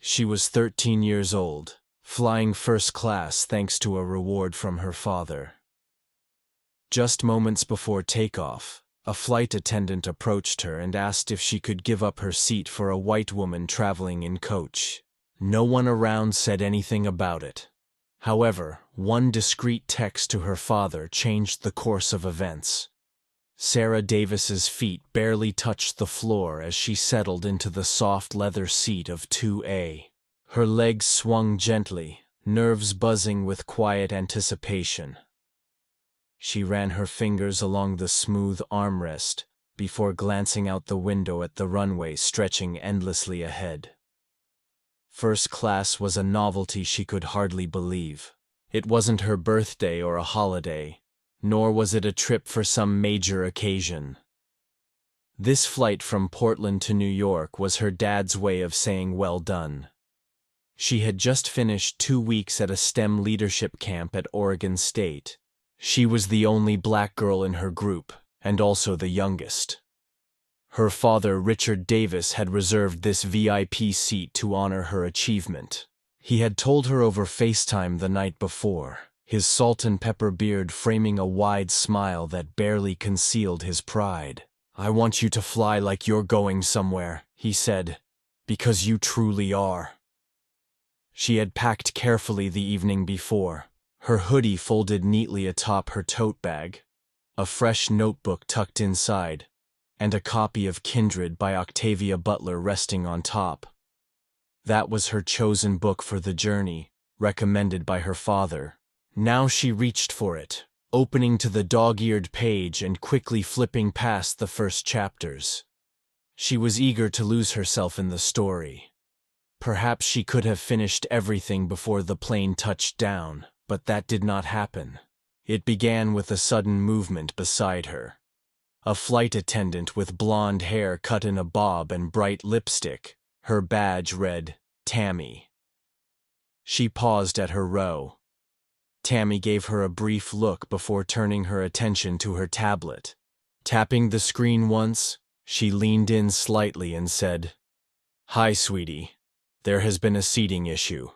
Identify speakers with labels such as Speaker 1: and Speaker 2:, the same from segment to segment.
Speaker 1: She was 13 years old, flying first class thanks to a reward from her father. Just moments before takeoff, a flight attendant approached her and asked if she could give up her seat for a white woman traveling in coach. No one around said anything about it. However, one discreet text to her father changed the course of events. Sarah Davis's feet barely touched the floor as she settled into the soft leather seat of 2A. Her legs swung gently, nerves buzzing with quiet anticipation. She ran her fingers along the smooth armrest before glancing out the window at the runway stretching endlessly ahead. First class was a novelty she could hardly believe. It wasn't her birthday or a holiday, nor was it a trip for some major occasion. This flight from Portland to New York was her dad's way of saying well done. She had just finished 2 weeks at a STEM leadership camp at Oregon State. She was the only black girl in her group, and also the youngest. Her father, Richard Davis, had reserved this VIP seat to honor her achievement. He had told her over FaceTime the night before, his salt and pepper beard framing a wide smile that barely concealed his pride. "I want you to fly like you're going somewhere," he said, "because you truly are." She had packed carefully the evening before, her hoodie folded neatly atop her tote bag, a fresh notebook tucked inside, and a copy of Kindred by Octavia Butler resting on top. That was her chosen book for the journey, recommended by her father. Now she reached for it, opening to the dog-eared page and quickly flipping past the first chapters. She was eager to lose herself in the story. Perhaps she could have finished everything before the plane touched down, but that did not happen. It began with a sudden movement beside her. A flight attendant with blonde hair cut in a bob and bright lipstick. Her badge read, "Tammy." She paused at her row. Tammy gave her a brief look before turning her attention to her tablet. Tapping the screen once, she leaned in slightly and said, "Hi, sweetie. There has been a seating issue.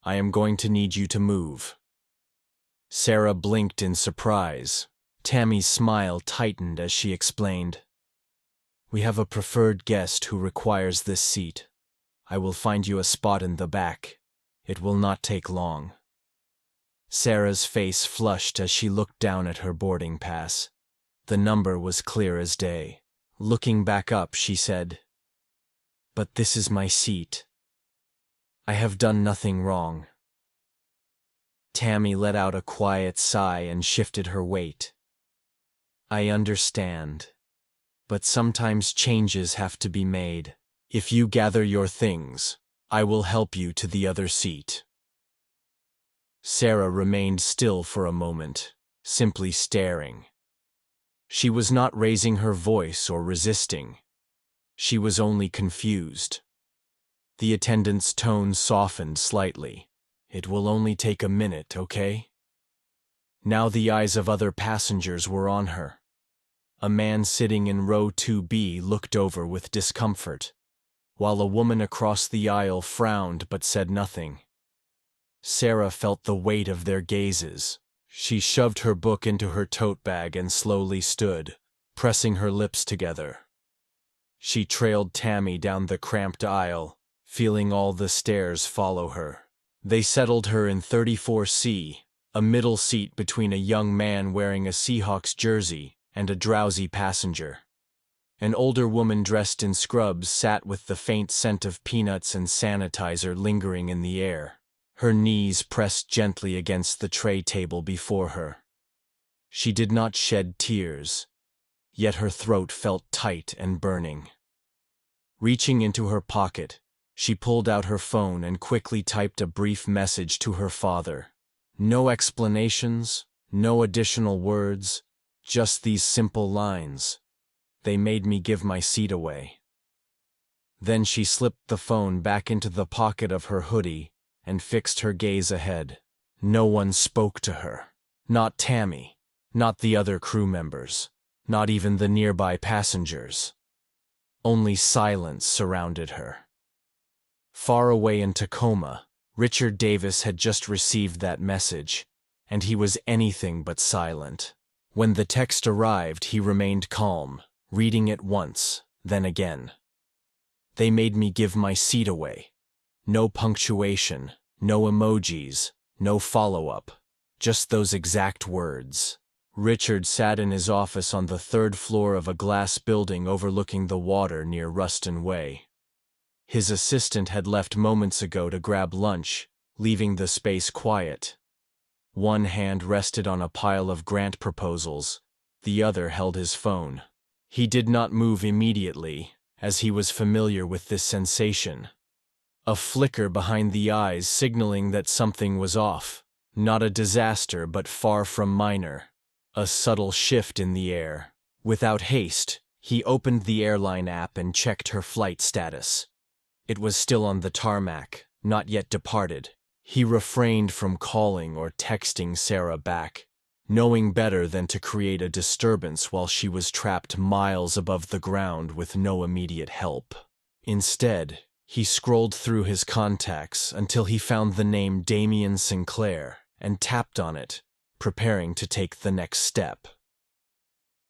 Speaker 1: I am going to need you to move." Sarah blinked in surprise. Tammy's smile tightened as she explained, "We have a preferred guest who requires this seat. I will find you a spot in the back. It will not take long." Sarah's face flushed as she looked down at her boarding pass. The number was clear as day. Looking back up, she said, "But this is my seat. I have done nothing wrong." Tammy let out a quiet sigh and shifted her weight. "I understand. But sometimes changes have to be made. If you gather your things, I will help you to the other seat." Sarah remained still for a moment, simply staring. She was not raising her voice or resisting. She was only confused. The attendant's tone softened slightly. "It will only take a minute, okay?" Now the eyes of other passengers were on her. A man sitting in row 2B looked over with discomfort, while a woman across the aisle frowned but said nothing. Sarah felt the weight of their gazes. She shoved her book into her tote bag and slowly stood, pressing her lips together. She trailed Tammy down the cramped aisle, feeling all the stares follow her. They settled her in 34C, a middle seat between a young man wearing a Seahawks jersey and a drowsy passenger. An older woman dressed in scrubs sat with the faint scent of peanuts and sanitizer lingering in the air, her knees pressed gently against the tray table before her. She did not shed tears, yet her throat felt tight and burning. Reaching into her pocket, she pulled out her phone and quickly typed a brief message to her father. No explanations, no additional words, just these simple lines. "They made me give my seat away." Then she slipped the phone back into the pocket of her hoodie and fixed her gaze ahead. No one spoke to her. Not Tammy, not the other crew members, not even the nearby passengers. Only silence surrounded her. Far away in Tacoma, Richard Davis had just received that message, and he was anything but silent. When the text arrived, he remained calm, reading it once, then again. They made me give my seat away. No punctuation, no emojis, no follow-up. Just those exact words. Richard sat in his office on the third floor of a glass building overlooking the water near Ruston Way. His assistant had left moments ago to grab lunch, leaving the space quiet. One hand rested on a pile of grant proposals, the other held his phone. He did not move immediately, as he was familiar with this sensation. A flicker behind the eyes signaling that something was off. Not a disaster, but far from minor. A subtle shift in the air. Without haste, he opened the airline app and checked her flight status. It was still on the tarmac, not yet departed. He refrained from calling or texting Sarah back, knowing better than to create a disturbance while she was trapped miles above the ground with no immediate help. Instead, he scrolled through his contacts until he found the name Damian Sinclair and tapped on it, preparing to take the next step.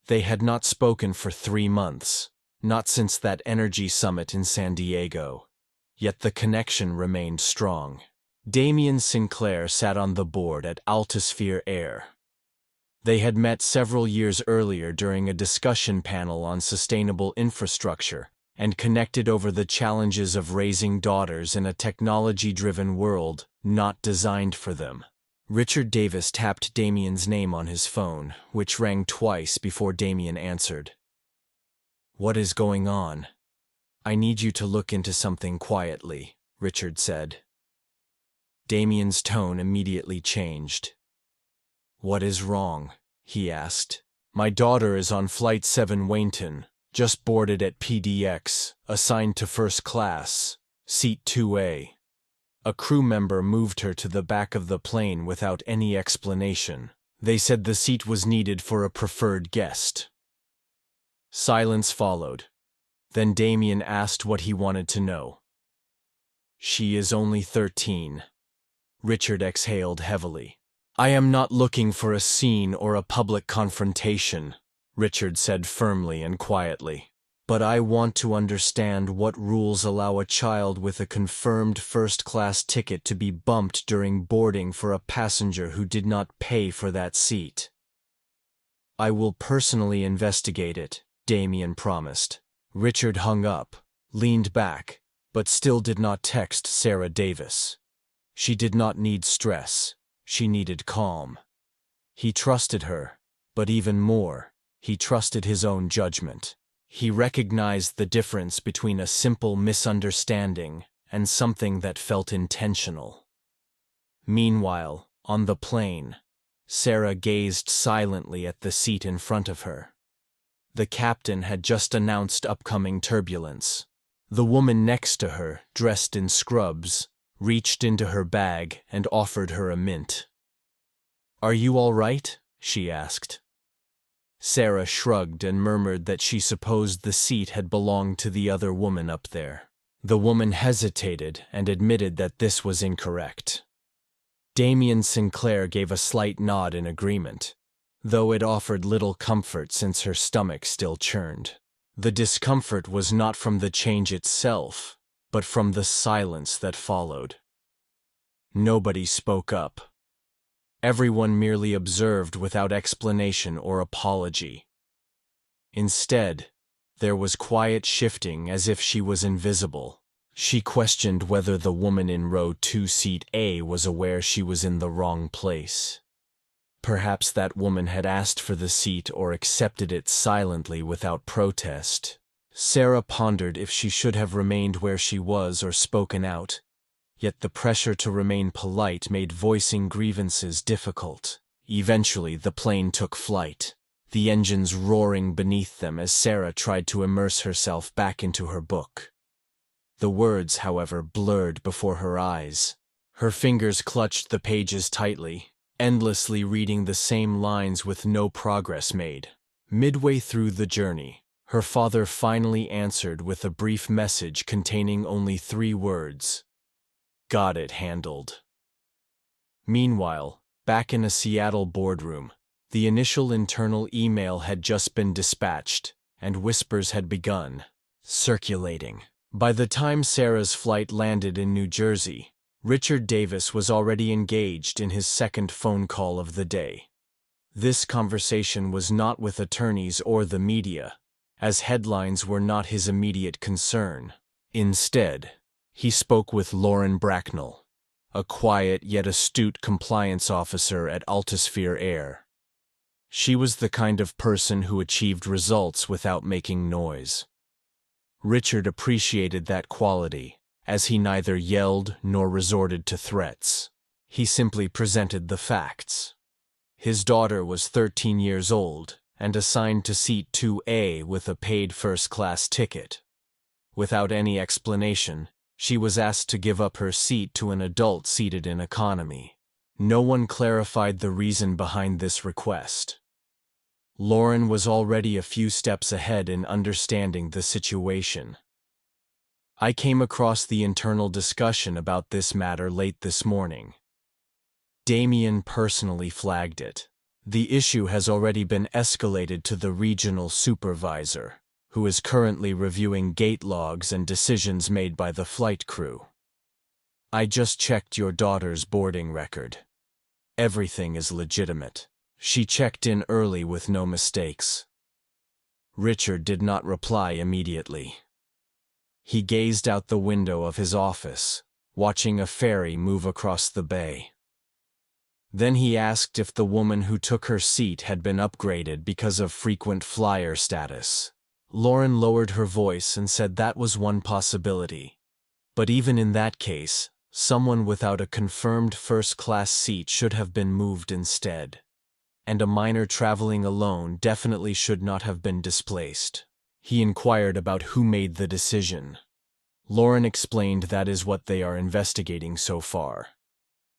Speaker 1: They had not spoken for 3 months, not since that energy summit in San Diego. Yet the connection remained strong. Damian Sinclair sat on the board at Altisphere Air. They had met several years earlier during a discussion panel on sustainable infrastructure and connected over the challenges of raising daughters in a technology-driven world not designed for them. Richard Davis tapped Damian's name on his phone, which rang twice before Damian answered. "What is going on?" "I need you to look into something quietly," Richard said. Damian's tone immediately changed. "What is wrong?" he asked. "My daughter is on Flight 7 Wainton, just boarded at PDX, assigned to first class, seat 2A. A crew member moved her to the back of the plane without any explanation. They said the seat was needed for a preferred guest." Silence followed. Then Damian asked what he wanted to know. "She is only 13. Richard exhaled heavily. "I am not looking for a scene or a public confrontation," Richard said firmly and quietly. "But I want to understand what rules allow a child with a confirmed first-class ticket to be bumped during boarding for a passenger who did not pay for that seat." "I will personally investigate it," Damian promised. Richard hung up, leaned back, but still did not text Sarah Davis. She did not need stress. She needed calm. He trusted her, but even more, he trusted his own judgment. He recognized the difference between a simple misunderstanding and something that felt intentional. Meanwhile, on the plane, Sarah gazed silently at the seat in front of her. The captain had just announced upcoming turbulence. The woman next to her, dressed in scrubs, reached into her bag and offered her a mint. "Are you all right?" she asked. Sarah shrugged and murmured that she supposed the seat had belonged to the other woman up there. The woman hesitated and admitted that this was incorrect. Damian Sinclair gave a slight nod in agreement, though it offered little comfort since her stomach still churned. The discomfort was not from the change itself, but from the silence that followed. Nobody spoke up. Everyone merely observed without explanation or apology. Instead, there was quiet shifting as if she was invisible. She questioned whether the woman in row 2 seat A was aware she was in the wrong place. Perhaps that woman had asked for the seat or accepted it silently without protest. Sarah pondered if she should have remained where she was or spoken out. Yet the pressure to remain polite made voicing grievances difficult. Eventually, the plane took flight, the engines roaring beneath them as Sarah tried to immerse herself back into her book. The words, however, blurred before her eyes. Her fingers clutched the pages tightly, endlessly reading the same lines with no progress made. Midway through the journey, Her father finally answered with a brief message containing only 3 words. Got it handled. Meanwhile, back in a Seattle boardroom, the initial internal email had just been dispatched, and whispers had begun circulating. By the time Sarah's flight landed in New Jersey, Richard Davis was already engaged in his second phone call of the day. This conversation was not with attorneys or the media, as headlines were not his immediate concern. Instead, he spoke with Lauren Bracknell, a quiet yet astute compliance officer at Altisphere Air. She was the kind of person who achieved results without making noise. Richard appreciated that quality, as he neither yelled nor resorted to threats. He simply presented the facts. His daughter was 13 years old and assigned to seat 2A with a paid first-class ticket. Without any explanation, she was asked to give up her seat to an adult seated in economy. No one clarified the reason behind this request. Lauren was already a few steps ahead in understanding the situation. I came across the internal discussion about this matter late this morning. Damien personally flagged it. The issue has already been escalated to the regional supervisor, who is currently reviewing gate logs and decisions made by the flight crew. I just checked your daughter's boarding record. Everything is legitimate. She checked in early with no mistakes. Richard did not reply immediately. He gazed out the window of his office, watching a ferry move across the bay. Then he asked if the woman who took her seat had been upgraded because of frequent flyer status. Lauren lowered her voice and said that was one possibility. But even in that case, someone without a confirmed first-class seat should have been moved instead. And a minor traveling alone definitely should not have been displaced. He inquired about who made the decision. Lauren explained that is what they are investigating so far.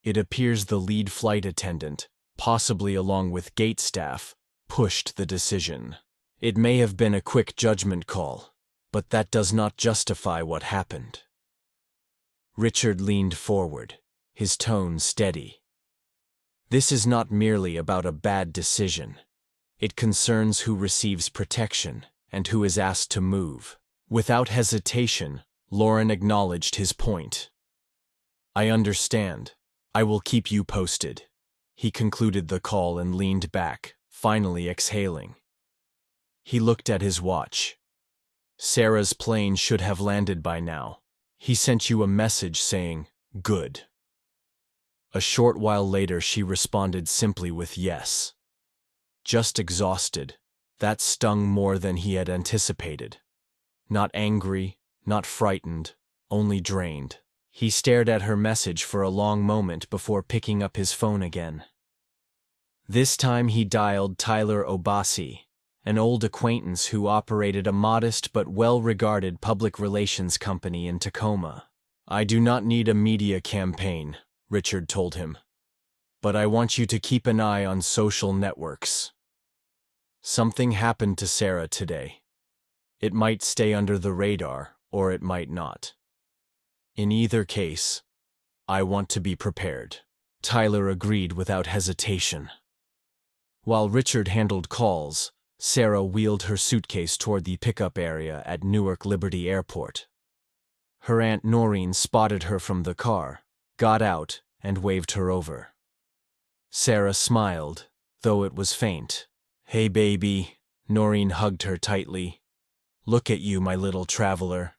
Speaker 1: It appears the lead flight attendant, possibly along with gate staff, pushed the decision. It may have been a quick judgment call, but that does not justify what happened. Richard leaned forward, his tone steady. This is not merely about a bad decision. It concerns who receives protection and who is asked to move. Without hesitation, Lauren acknowledged his point. I understand. I will keep you posted. He concluded the call and leaned back, finally exhaling. He looked at his watch. Sarah's plane should have landed by now. He sent you a message saying, "Good." A short while later she responded simply with yes. Just exhausted. That stung more than he had anticipated. Not angry, not frightened, only drained. He stared at her message for a long moment before picking up his phone again. This time he dialed Tyler Obasi, an old acquaintance who operated a modest but well-regarded public relations company in Tacoma. I do not need a media campaign, Richard told him. But I want you to keep an eye on social networks. Something happened to Sarah today. It might stay under the radar, or it might not. In either case, I want to be prepared. Tyler agreed without hesitation. While Richard handled calls, Sarah wheeled her suitcase toward the pickup area at Newark Liberty Airport. Her Aunt Noreen spotted her from the car, got out, and waved her over. Sarah smiled, though it was faint. Hey baby, Noreen hugged her tightly. Look at you, my little traveler.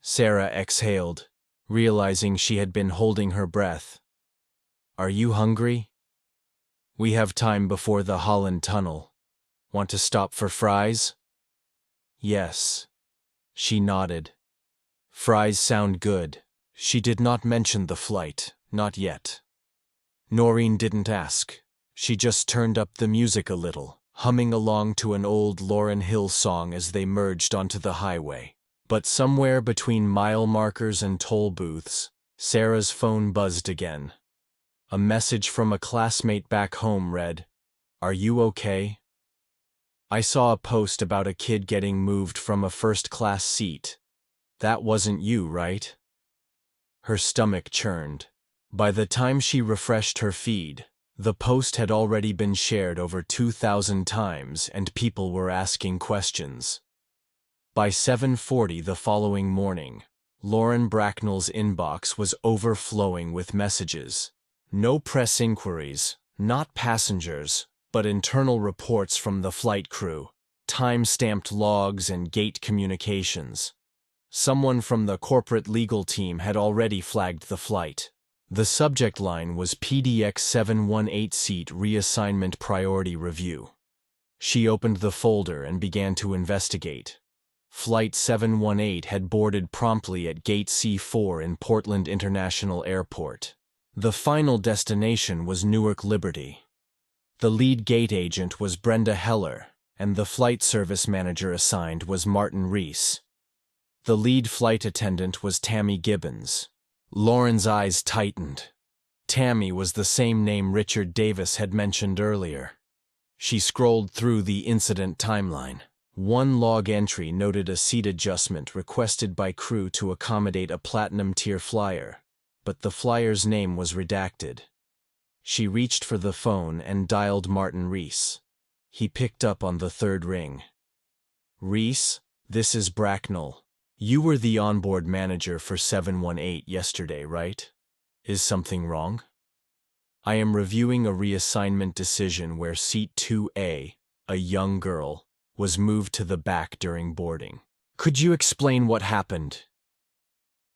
Speaker 1: Sarah exhaled, realizing she had been holding her breath. Are you hungry? We have time before the Holland Tunnel. Want to stop for fries? Yes. She nodded. Fries sound good. She did not mention the flight, not yet. Noreen didn't ask. She just turned up the music a little, humming along to an old Lauryn Hill song as they merged onto the highway. But somewhere between mile markers and toll booths, Sarah's phone buzzed again. A message from a classmate back home read, "Are you okay?" I saw a post about a kid getting moved from a first-class seat. That wasn't you, right? Her stomach churned. By the time she refreshed her feed, the post had already been shared over 2,000 times and people were asking questions. By 7:40 the following morning, Lauren Bracknell's inbox was overflowing with messages. No press inquiries, not passengers, but internal reports from the flight crew, time-stamped logs and gate communications. Someone from the corporate legal team had already flagged the flight. The subject line was PDX 718 seat reassignment priority review. She opened the folder and began to investigate. Flight 718 had boarded promptly at Gate C4 in Portland International Airport. The final destination was Newark Liberty. The lead gate agent was Brenda Heller, and the flight service manager assigned was Martin Reese. The lead flight attendant was Tammy Gibbons. Lauren's eyes tightened. Tammy was the same name Richard Davis had mentioned earlier. She scrolled through the incident timeline. One log entry noted a seat adjustment requested by crew to accommodate a platinum-tier flyer, but the flyer's name was redacted. She reached for the phone and dialed Martin Reese. He picked up on the third ring. "Reese, this is Bracknell. You were the onboard manager for 718 yesterday, right? Is something wrong? I am reviewing a reassignment decision where seat 2A, a young girl, was moved to the back during boarding. Could you explain what happened?"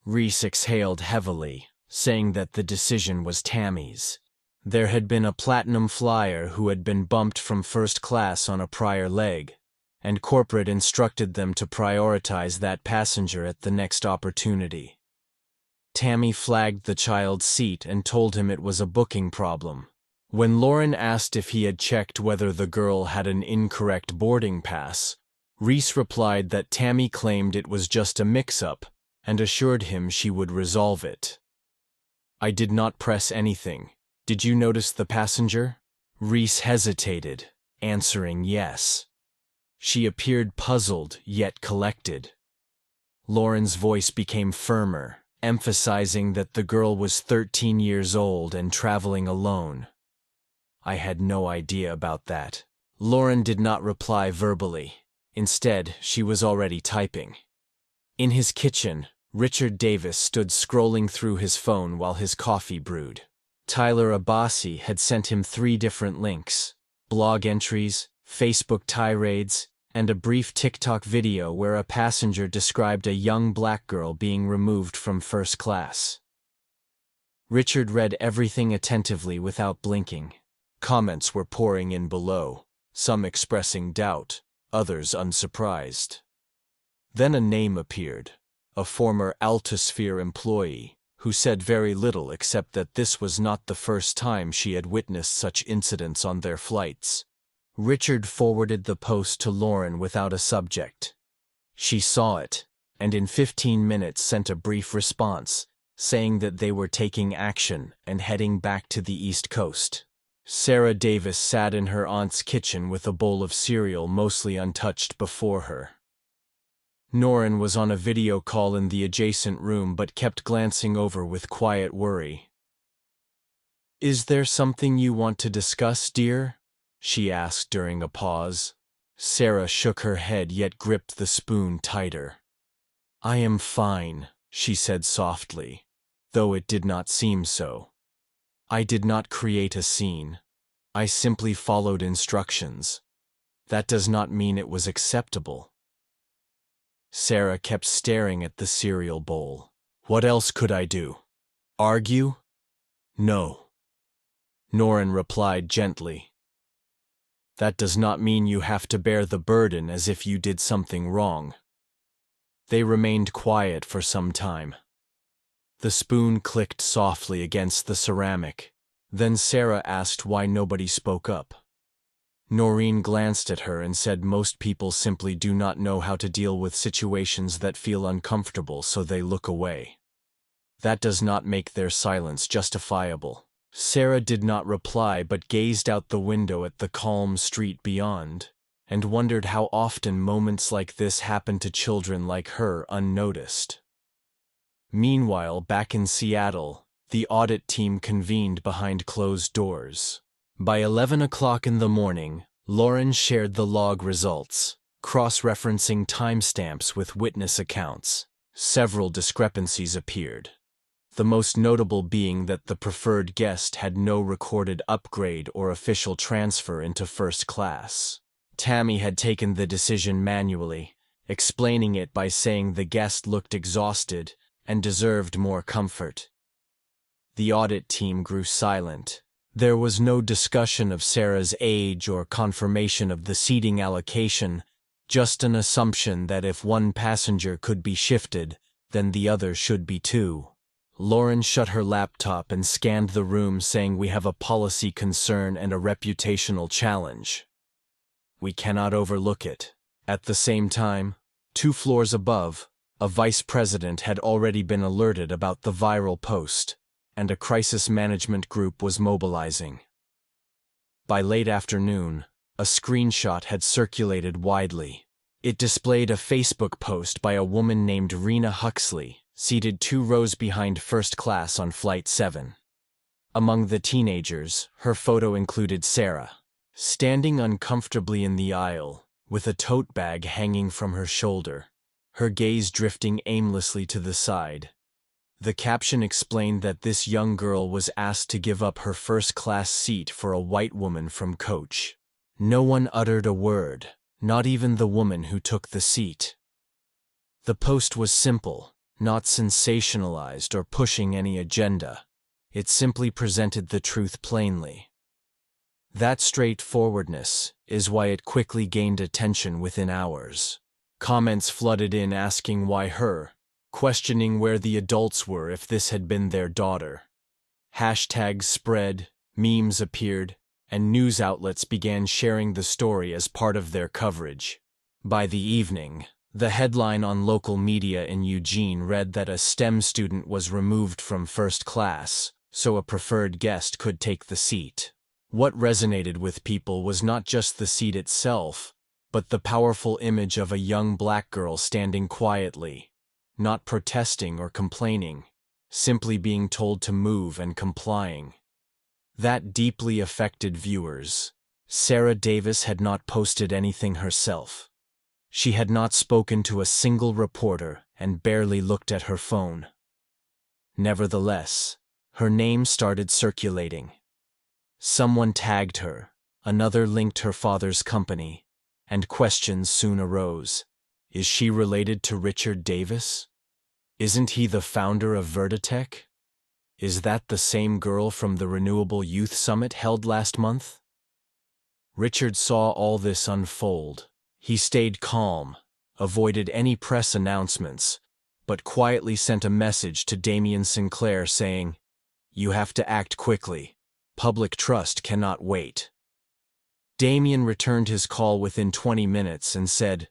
Speaker 1: Reese exhaled heavily, saying that the decision was Tammy's. There had been a platinum flyer who had been bumped from first class on a prior leg, and corporate instructed them to prioritize that passenger at the next opportunity. Tammy flagged the child's seat and told him it was a booking problem. When Lauren asked if he had checked whether the girl had an incorrect boarding pass, Reese replied that Tammy claimed it was just a mix-up and assured him she would resolve it. "I did not press anything. Did you notice the passenger?" Reese hesitated, answering yes. She appeared puzzled yet collected. Lauren's voice became firmer, emphasizing that the girl was 13 years old and traveling alone. "I had no idea about that." Lauren did not reply verbally. Instead, she was already typing. In his kitchen, Richard Davis stood scrolling through his phone while his coffee brewed. Tyler Abbasi had sent him 3 different links: blog entries, Facebook tirades, and a brief TikTok video where a passenger described a young black girl being removed from first class. Richard read everything attentively without blinking. Comments were pouring in below, some expressing doubt, others unsurprised. Then a name appeared, a former Altosphere employee, who said very little except that this was not the first time she had witnessed such incidents on their flights. Richard forwarded the post to Lauren without a subject. She saw it, and in 15 minutes sent a brief response, saying that they were taking action and heading back to the East Coast. Sarah Davis sat in her aunt's kitchen with a bowl of cereal mostly untouched before her. Norrin was on a video call in the adjacent room but kept glancing over with quiet worry. "Is there something you want to discuss, dear?" she asked during a pause. Sarah shook her head yet gripped the spoon tighter. "I am fine," she said softly, though it did not seem so. "I did not create a scene. I simply followed instructions. That does not mean it was acceptable." Sarah kept staring at the cereal bowl. "What else could I do? Argue? No." Norrin replied gently. "That does not mean you have to bear the burden as if you did something wrong." They remained quiet for some time. The spoon clicked softly against the ceramic. Then Sarah asked why nobody spoke up. Noreen glanced at her and said most people simply do not know how to deal with situations that feel uncomfortable, so they look away. That does not make their silence justifiable. Sarah did not reply but gazed out the window at the calm street beyond, and wondered how often moments like this happened to children like her unnoticed. Meanwhile, back in Seattle, the audit team convened behind closed doors. By 11 o'clock in the morning, Lauren shared the log results, cross-referencing timestamps with witness accounts. Several discrepancies appeared, the most notable being that the preferred guest had no recorded upgrade or official transfer into first class. Tammy had taken the decision manually, explaining it by saying the guest looked exhausted and deserved more comfort. The audit team grew silent. There was no discussion of Sarah's age or confirmation of the seating allocation, just an assumption that if one passenger could be shifted, then the other should be too. Lauren shut her laptop and scanned the room, saying, "We have a policy concern and a reputational challenge. We cannot overlook it." At the same time, 2 floors above, a vice president had already been alerted about the viral post, and a crisis management group was mobilizing. By late afternoon, a screenshot had circulated widely. It displayed a Facebook post by a woman named Rena Huxley, seated 2 rows behind first class on Flight 7. Among the teenagers, her photo included Sarah, standing uncomfortably in the aisle, with a tote bag hanging from her shoulder, her gaze drifting aimlessly to the side. The caption explained that this young girl was asked to give up her first-class seat for a white woman from coach. No one uttered a word, not even the woman who took the seat. The post was simple, not sensationalized or pushing any agenda. It simply presented the truth plainly. That straightforwardness is why it quickly gained attention within hours. Comments flooded in asking why her, questioning where the adults were if this had been their daughter. Hashtags spread, memes appeared, and news outlets began sharing the story as part of their coverage. By the evening, the headline on local media in Eugene read that a STEM student was removed from first class, so a preferred guest could take the seat. What resonated with people was not just the seat itself, but the powerful image of a young black girl standing quietly, not protesting or complaining, simply being told to move and complying. That deeply affected viewers. Sarah Davis had not posted anything herself. She had not spoken to a single reporter and barely looked at her phone. Nevertheless, her name started circulating. Someone tagged her, another linked her father's company, and questions soon arose. Is she related to Richard Davis? Isn't he the founder of Vertitech? Is that the same girl from the Renewable Youth Summit held last month? Richard saw all this unfold. He stayed calm, avoided any press announcements, but quietly sent a message to Damian Sinclair saying, "You have to act quickly. Public trust cannot wait." Damian returned his call within 20 minutes and said,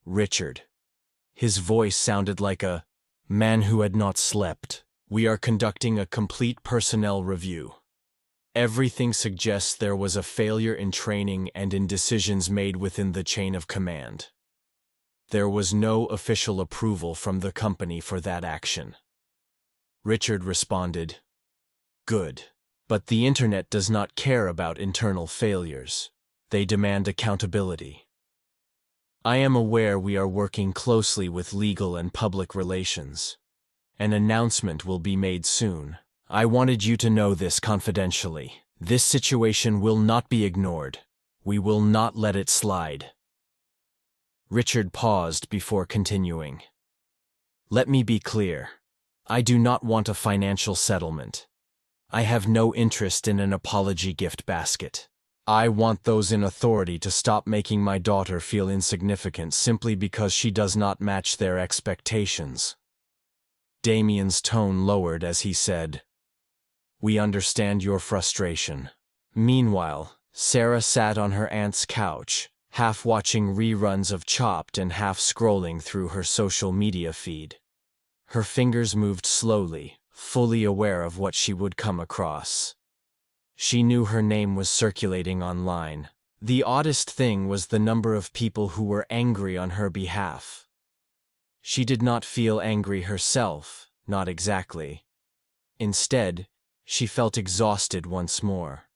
Speaker 1: "Richard." His voice sounded like a man who had not slept. "We are conducting a complete personnel review. Everything suggests there was a failure in training and in decisions made within the chain of command. There was no official approval from the company for that action." Richard responded, "Good. But the internet does not care about internal failures. They demand accountability. I am aware we are working closely with legal and public relations. An announcement will be made soon. I wanted you to know this confidentially. This situation will not be ignored. We will not let it slide." Richard paused before continuing. "Let me be clear. I do not want a financial settlement. I have no interest in an apology gift basket. I want those in authority to stop making my daughter feel insignificant simply because she does not match their expectations." Damian's tone lowered as he said, "We understand your frustration." Meanwhile, Sarah sat on her aunt's couch, half watching reruns of Chopped and half scrolling through her social media feed. Her fingers moved slowly, fully aware of what she would come across. She knew her name was circulating online. The oddest thing was the number of people who were angry on her behalf. She did not feel angry herself, not exactly. Instead, she felt exhausted once more.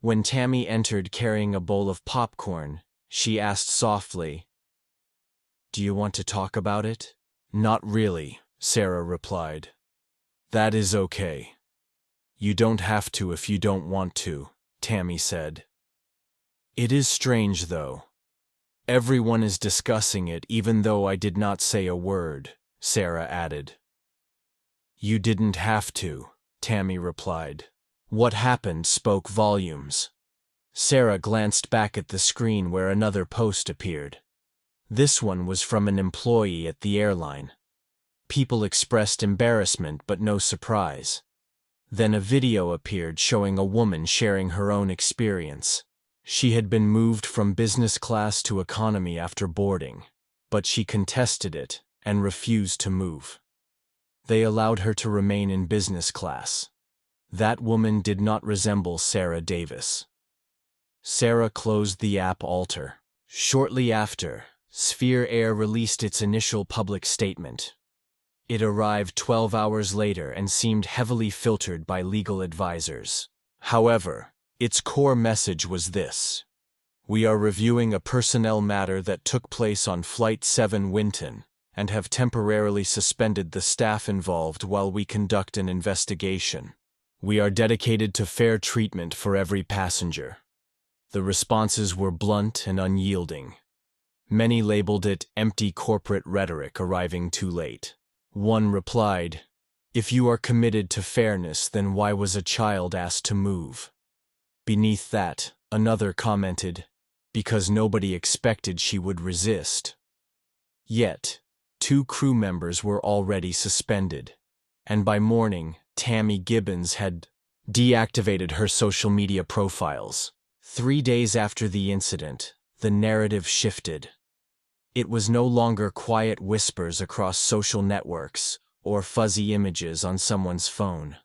Speaker 1: When Tammy entered carrying a bowl of popcorn, she asked softly, "Do you want to talk about it?" "Not really," Sarah replied. "That is okay." "You don't have to if you don't want to," Tammy said. "It is strange, though. Everyone is discussing it even though I did not say a word," Sarah added. "You didn't have to," Tammy replied. What happened spoke volumes. Sarah glanced back at the screen where another post appeared. This one was from an employee at the airline. People expressed embarrassment but no surprise. Then a video appeared showing a woman sharing her own experience. She had been moved from business class to economy after boarding, but she contested it and refused to move. They allowed her to remain in business class. That woman did not resemble Sarah Davis. Sarah closed the app Alter. Shortly after, Sphere Air released its initial public statement. It arrived 12 hours later and seemed heavily filtered by legal advisors. However, its core message was this: "We are reviewing a personnel matter that took place on Flight 7 Winton, and have temporarily suspended the staff involved while we conduct an investigation. We are dedicated to fair treatment for every passenger." The responses were blunt and unyielding. Many labeled it empty corporate rhetoric arriving too late. One replied, "If you are committed to fairness, then why was a child asked to move?" Beneath that, another commented, "Because nobody expected she would resist." Yet, 2 crew members were already suspended, and by morning, Tammy Gibbons had deactivated her social media profiles. 3 days after the incident, the narrative shifted. It was no longer quiet whispers across social networks or fuzzy images on someone's phone.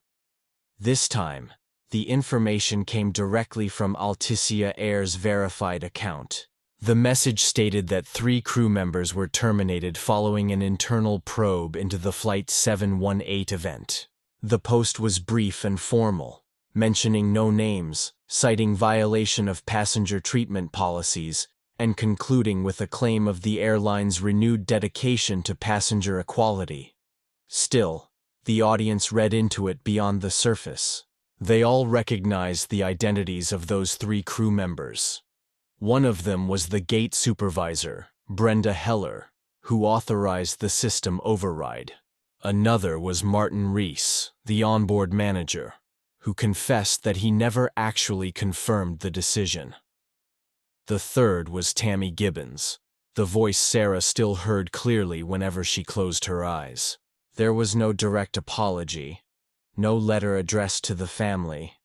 Speaker 1: This time, the information came directly from Alticia Air's verified account. The message stated that 3 crew members were terminated following an internal probe into the Flight 718 event. The post was brief and formal, mentioning no names, citing violation of passenger treatment policies, and concluding with a claim of the airline's renewed dedication to passenger equality. Still, the audience read into it beyond the surface. They all recognized the identities of those 3 crew members. One of them was the gate supervisor, Brenda Heller, who authorized the system override. Another was Martin Reese, the onboard manager, who confessed that he never actually confirmed the decision. The third was Tammy Gibbons, the voice Sarah still heard clearly whenever she closed her eyes. There was no direct apology, no letter addressed to the family,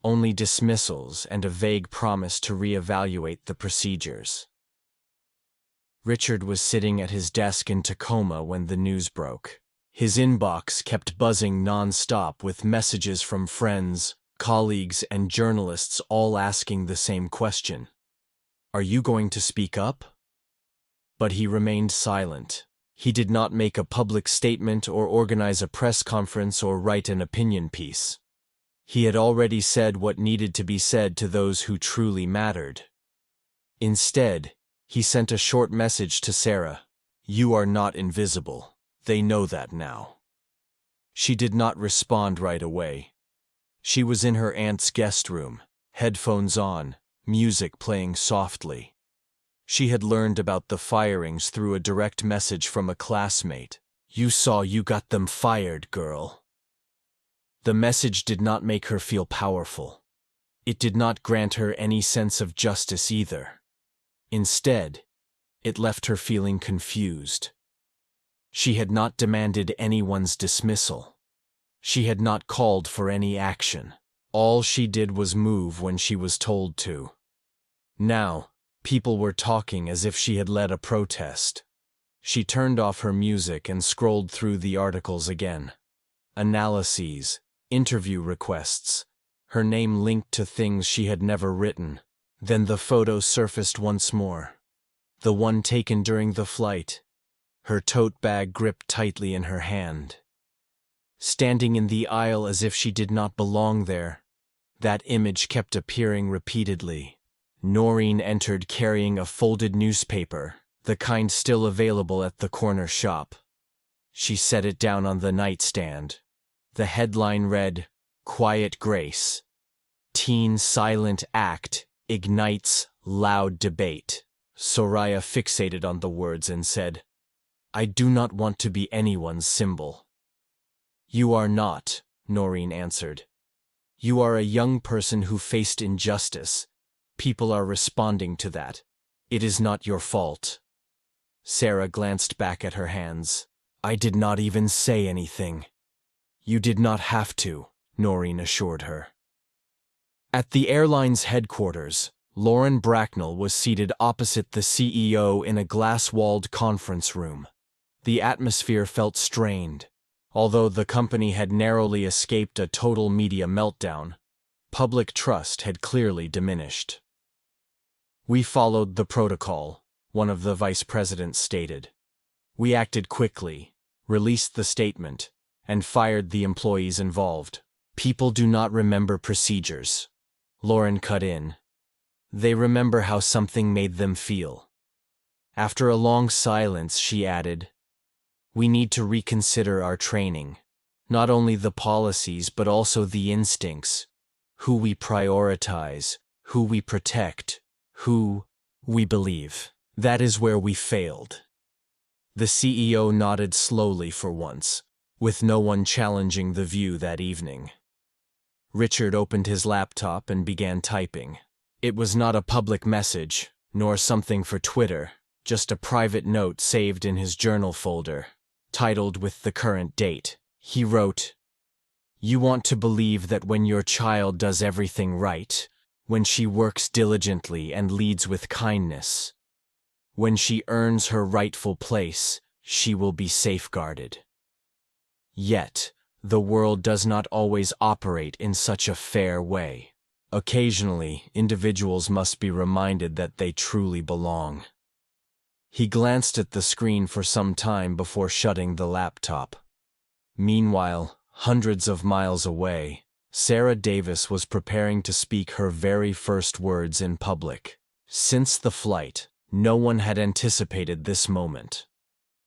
Speaker 1: only dismissals and a vague promise to reevaluate the procedures. Richard was sitting at his desk in Tacoma when the news broke. His inbox kept buzzing non-stop with messages from friends, colleagues, and journalists all asking the same question: "Are you going to speak up?" But he remained silent. He did not make a public statement or organize a press conference or write an opinion piece. He had already said what needed to be said to those who truly mattered. Instead, he sent a short message to Sarah: "You are not invisible. They know that now." She did not respond right away. She was in her aunt's guest room, headphones on, music playing softly. She had learned about the firings through a direct message from a classmate. "You saw you got them fired, girl." The message did not make her feel powerful. It did not grant her any sense of justice either. Instead, it left her feeling confused. She had not demanded anyone's dismissal. She had not called for any action. All she did was move when she was told to. Now, people were talking as if she had led a protest. She turned off her music and scrolled through the articles again. Analyses, interview requests, her name linked to things she had never written. Then the photo surfaced once more. The one taken during the flight, her tote bag gripped tightly in her hand. Standing in the aisle as if she did not belong there, that image kept appearing repeatedly. Noreen entered carrying a folded newspaper, the kind still available at the corner shop. She set it down on the nightstand. The headline read, "Quiet Grace. Teen Silent Act Ignites Loud Debate." Soraya fixated on the words and said, "I do not want to be anyone's symbol." "You are not," Noreen answered. "You are a young person who faced injustice. People are responding to that. It is not your fault." Sarah glanced back at her hands. "I did not even say anything." "You did not have to," Noreen assured her. At the airline's headquarters, Lauren Bracknell was seated opposite the CEO in a glass-walled conference room. The atmosphere felt strained. Although the company had narrowly escaped a total media meltdown, public trust had clearly diminished. "We followed the protocol," one of the vice presidents stated. "We acted quickly, released the statement, and fired the employees involved. People do not remember procedures." Lauren cut in. "They remember how something made them feel." After a long silence, she added, "We need to reconsider our training. Not only the policies, but also the instincts. Who we prioritize, who we protect, who we believe. That is where we failed." The CEO nodded slowly for once, with no one challenging the view that evening. Richard opened his laptop and began typing. It was not a public message, nor something for Twitter, just a private note saved in his journal folder, titled with the current date. He wrote, "You want to believe that when your child does everything right, when she works diligently and leads with kindness, when she earns her rightful place, she will be safeguarded. Yet, the world does not always operate in such a fair way. Occasionally, individuals must be reminded that they truly belong." He glanced at the screen for some time before shutting the laptop. Meanwhile, hundreds of miles away, Sarah Davis was preparing to speak her very first words in public. Since the flight, no one had anticipated this moment.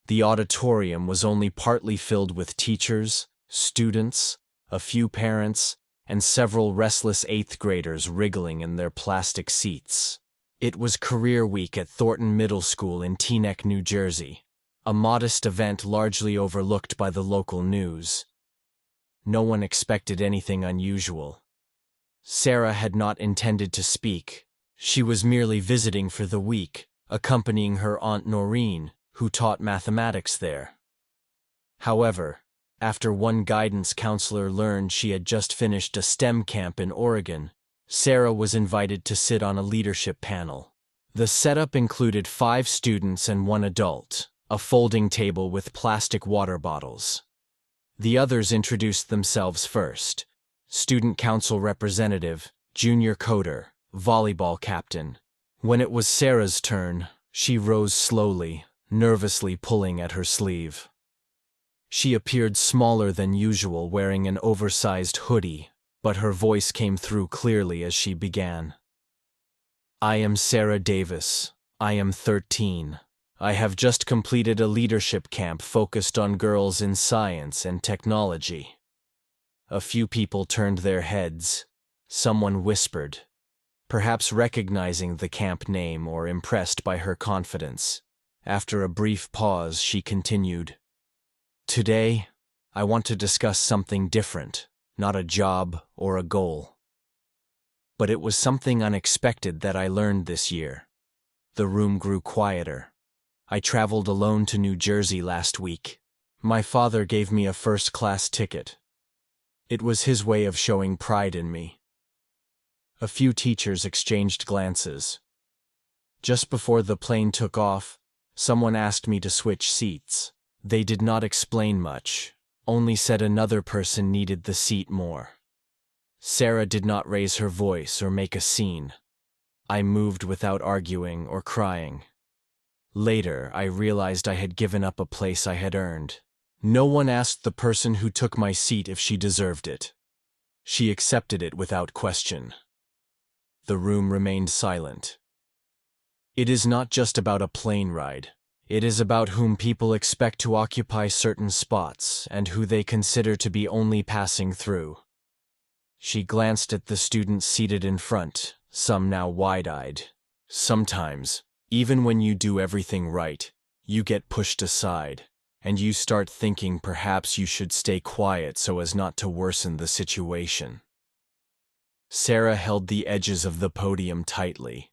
Speaker 1: The auditorium was only partly filled with teachers, students, a few parents, and several restless eighth graders wriggling in their plastic seats. It was Career Week at Thornton Middle School in Teaneck, New Jersey, a modest event largely overlooked by the local news. No one expected anything unusual. Sarah had not intended to speak. She was merely visiting for the week, accompanying her Aunt Noreen, who taught mathematics there. However, after one guidance counselor learned she had just finished a STEM camp in Oregon, Sarah was invited to sit on a leadership panel. The setup included 5 students and 1 adult, a folding table with plastic water bottles. The others introduced themselves first: student council representative, junior coder, volleyball captain. When it was Sarah's turn, she rose slowly, nervously pulling at her sleeve. She appeared smaller than usual, wearing an oversized hoodie, but her voice came through clearly as she began. "I am Sarah Davis. I am 13. I have just completed a leadership camp focused on girls in science and technology." A few people turned their heads. Someone whispered, perhaps recognizing the camp name or impressed by her confidence. After a brief pause, she continued, "Today, I want to discuss something different, not a job or a goal. But it was something unexpected that I learned this year." The room grew quieter. "I traveled alone to New Jersey last week. My father gave me a first-class ticket. It was his way of showing pride in me." A few teachers exchanged glances. Just before the plane took off, someone asked me to switch seats. They did not explain much, only said another person needed the seat more. Sarah did not raise her voice or make a scene. I moved without arguing or crying. Later, I realized I had given up a place I had earned. No one asked the person who took my seat if she deserved it. She accepted it without question. The room remained silent. It is not just about a plane ride. It is about whom people expect to occupy certain spots and who they consider to be only passing through. She glanced at the students seated in front, some now wide-eyed. Sometimes, even when you do everything right, you get pushed aside, and you start thinking perhaps you should stay quiet so as not to worsen the situation. Sarah held the edges of the podium tightly.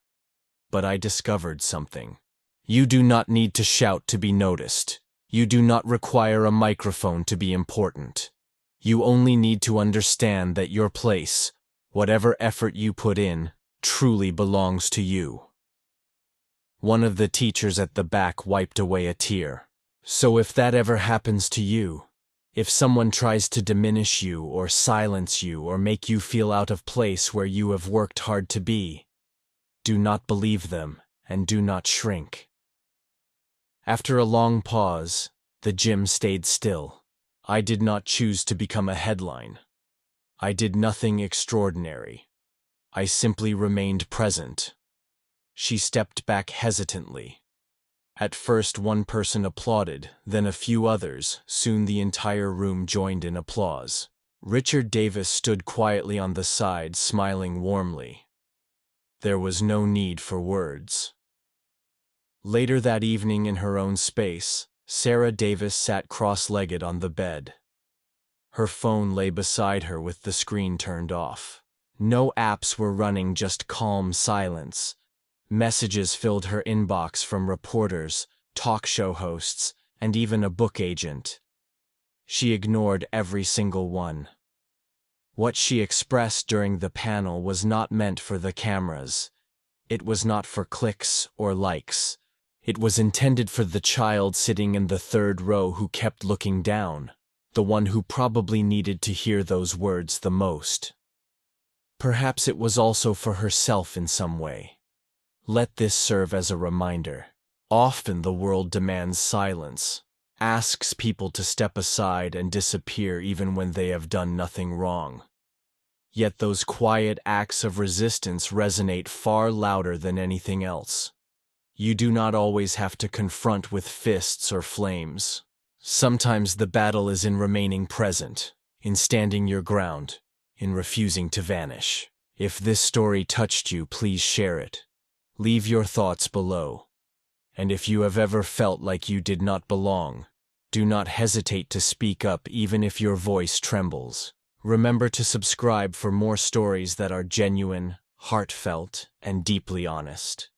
Speaker 1: But I discovered something. You do not need to shout to be noticed. You do not require a microphone to be important. You only need to understand that your place, whatever effort you put in, truly belongs to you. One of the teachers at the back wiped away a tear. So if that ever happens to you, if someone tries to diminish you or silence you or make you feel out of place where you have worked hard to be, do not believe them and do not shrink. After a long pause, the gym stayed still. I did not choose to become a headline. I did nothing extraordinary. I simply remained present. She stepped back hesitantly. At first one person applauded, then a few others. Soon the entire room joined in applause. Richard Davis stood quietly on the side, smiling warmly. There was no need for words. Later that evening in her own space, Sarah Davis sat cross-legged on the bed. Her phone lay beside her with the screen turned off. No apps were running, just calm silence. Messages filled her inbox from reporters, talk show hosts, and even a book agent. She ignored every single one. What she expressed during the panel was not meant for the cameras. It was not for clicks or likes. It was intended for the child sitting in the third row who kept looking down, the one who probably needed to hear those words the most. Perhaps it was also for herself in some way. Let this serve as a reminder. Often the world demands silence, asks people to step aside and disappear even when they have done nothing wrong. Yet those quiet acts of resistance resonate far louder than anything else. You do not always have to confront with fists or flames. Sometimes the battle is in remaining present, in standing your ground, in refusing to vanish. If this story touched you, please share it. Leave your thoughts below. And if you have ever felt like you did not belong, do not hesitate to speak up even if your voice trembles. Remember to subscribe for more stories that are genuine, heartfelt, and deeply honest.